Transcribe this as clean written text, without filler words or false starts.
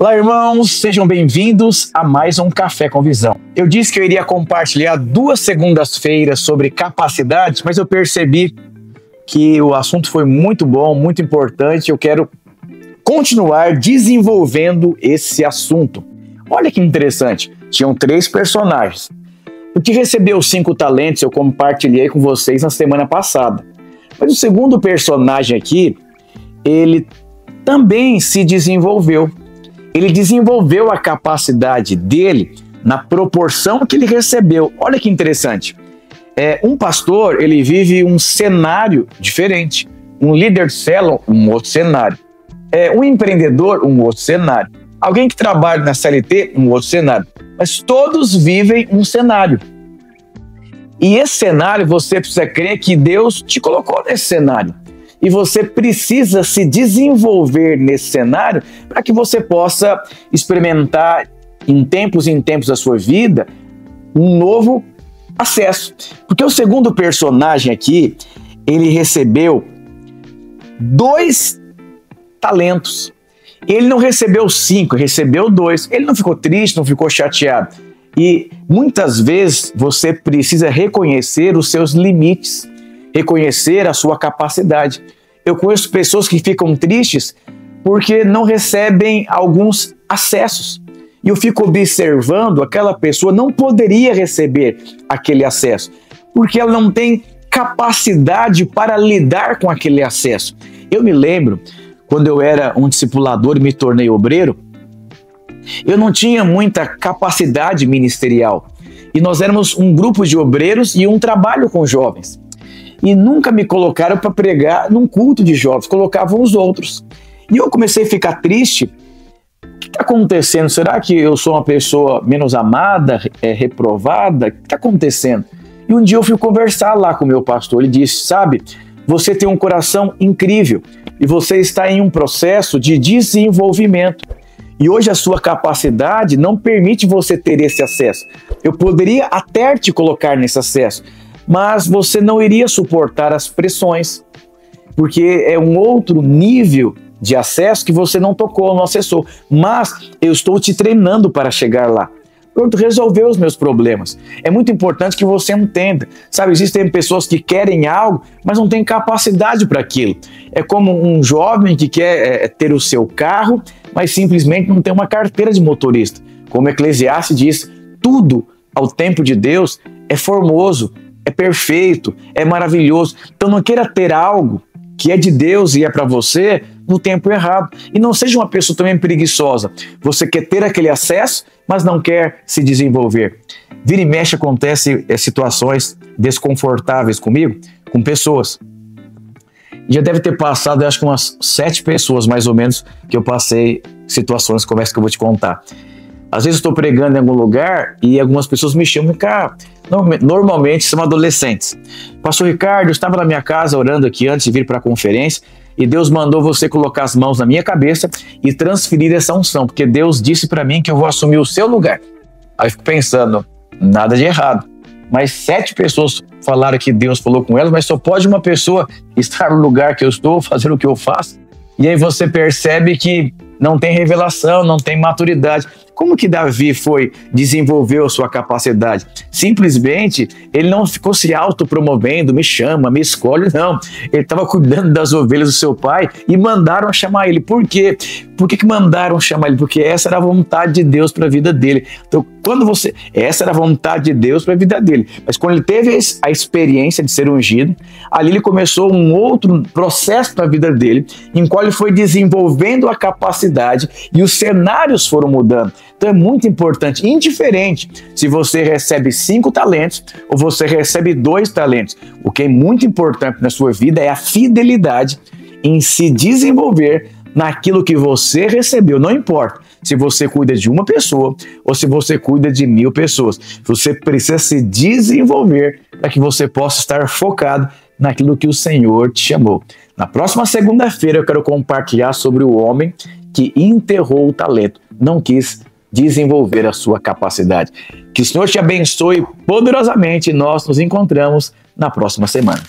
Olá, irmãos, sejam bem-vindos a mais um Café com Visão. Eu disse que eu iria compartilhar 2 segundas-feiras sobre capacidades, mas eu percebi que o assunto foi muito bom, muito importante. Eu quero continuar desenvolvendo esse assunto. Olha que interessante, tinham 3 personagens. O que recebeu 5 talentos eu compartilhei com vocês na semana passada. Mas o segundo personagem aqui, ele também se desenvolveu. Ele desenvolveu a capacidade dele na proporção que ele recebeu. Olha que interessante. Um pastor, ele vive um cenário diferente. Um líder de célula, um outro cenário. Um empreendedor, um outro cenário. Alguém que trabalha na CLT, um outro cenário. Mas todos vivem um cenário. E esse cenário, você precisa crer que Deus te colocou nesse cenário. E você precisa se desenvolver nesse cenário para que você possa experimentar em tempos da sua vida um novo acesso. Porque o segundo personagem aqui, ele recebeu 2 talentos. Ele não recebeu 5, recebeu 2. Ele não ficou triste, não ficou chateado. E muitas vezes você precisa reconhecer os seus limites, reconhecer a sua capacidade. Eu conheço pessoas que ficam tristes porque não recebem alguns acessos. E eu fico observando, aquela pessoa não poderia receber aquele acesso, porque ela não tem capacidade para lidar com aquele acesso. Eu me lembro, quando eu era um discipulador e me tornei obreiro, eu não tinha muita capacidade ministerial. E nós éramos um grupo de obreiros e um trabalho com jovens. E nunca me colocaram para pregar num culto de jovens, colocavam os outros. E eu comecei a ficar triste. O que está acontecendo? Será que eu sou uma pessoa menos amada, reprovada? O que está acontecendo? E um dia eu fui conversar lá com o meu pastor. Ele disse, sabe, você tem um coração incrível e você está em um processo de desenvolvimento. E hoje a sua capacidade não permite você ter esse acesso. Eu poderia até te colocar nesse acesso, mas você não iria suportar as pressões, porque é um outro nível de acesso que você não tocou, não acessou. Mas eu estou te treinando para chegar lá. Pronto, resolveu os meus problemas. É muito importante que você entenda. Sabe, existem pessoas que querem algo, mas não têm capacidade para aquilo. É como um jovem que quer ter o seu carro, mas simplesmente não tem uma carteira de motorista. Como Eclesiastes diz, tudo ao tempo de Deus é formoso, é perfeito, é maravilhoso. Então não queira ter algo que é de Deus e é para você no tempo errado. E não seja uma pessoa também preguiçosa. Você quer ter aquele acesso, mas não quer se desenvolver. Vira e mexe acontece situações desconfortáveis comigo, com pessoas. Já deve ter passado, eu acho que umas 7 pessoas mais ou menos que eu passei situações como essa que eu vou te contar. Às vezes eu estou pregando em algum lugar e algumas pessoas me chamam, cara, normalmente são adolescentes. Pastor Ricardo, eu estava na minha casa orando aqui antes de vir para a conferência e Deus mandou você colocar as mãos na minha cabeça e transferir essa unção, porque Deus disse para mim que eu vou assumir o seu lugar. Aí eu fico pensando, nada de errado. Mas 7 pessoas falaram que Deus falou com elas, mas só pode uma pessoa estar no lugar que eu estou, fazer o que eu faço. E aí você percebe que não tem revelação, não tem maturidade. Como que Davi desenvolveu a sua capacidade? Simplesmente, ele não ficou se autopromovendo, me chama, me escolhe, não. Ele estava cuidando das ovelhas do seu pai e mandaram chamar ele. Por quê? Por que mandaram chamar ele? Porque essa era a vontade de Deus para a vida dele. Então, essa era a vontade de Deus para a vida dele. Mas quando ele teve a experiência de ser ungido, ali ele começou um outro processo na vida dele, em qual ele foi desenvolvendo a capacidade e os cenários foram mudando. Então é muito importante, indiferente se você recebe 5 talentos ou você recebe 2 talentos. O que é muito importante na sua vida é a fidelidade em se desenvolver naquilo que você recebeu. Não importa se você cuida de uma pessoa ou se você cuida de 1000 pessoas. Você precisa se desenvolver para que você possa estar focado naquilo que o Senhor te chamou. Na próxima segunda-feira eu quero compartilhar sobre o homem que enterrou o talento, não quis desenvolver a sua capacidade. Que o Senhor te abençoe poderosamente e nós nos encontramos na próxima semana.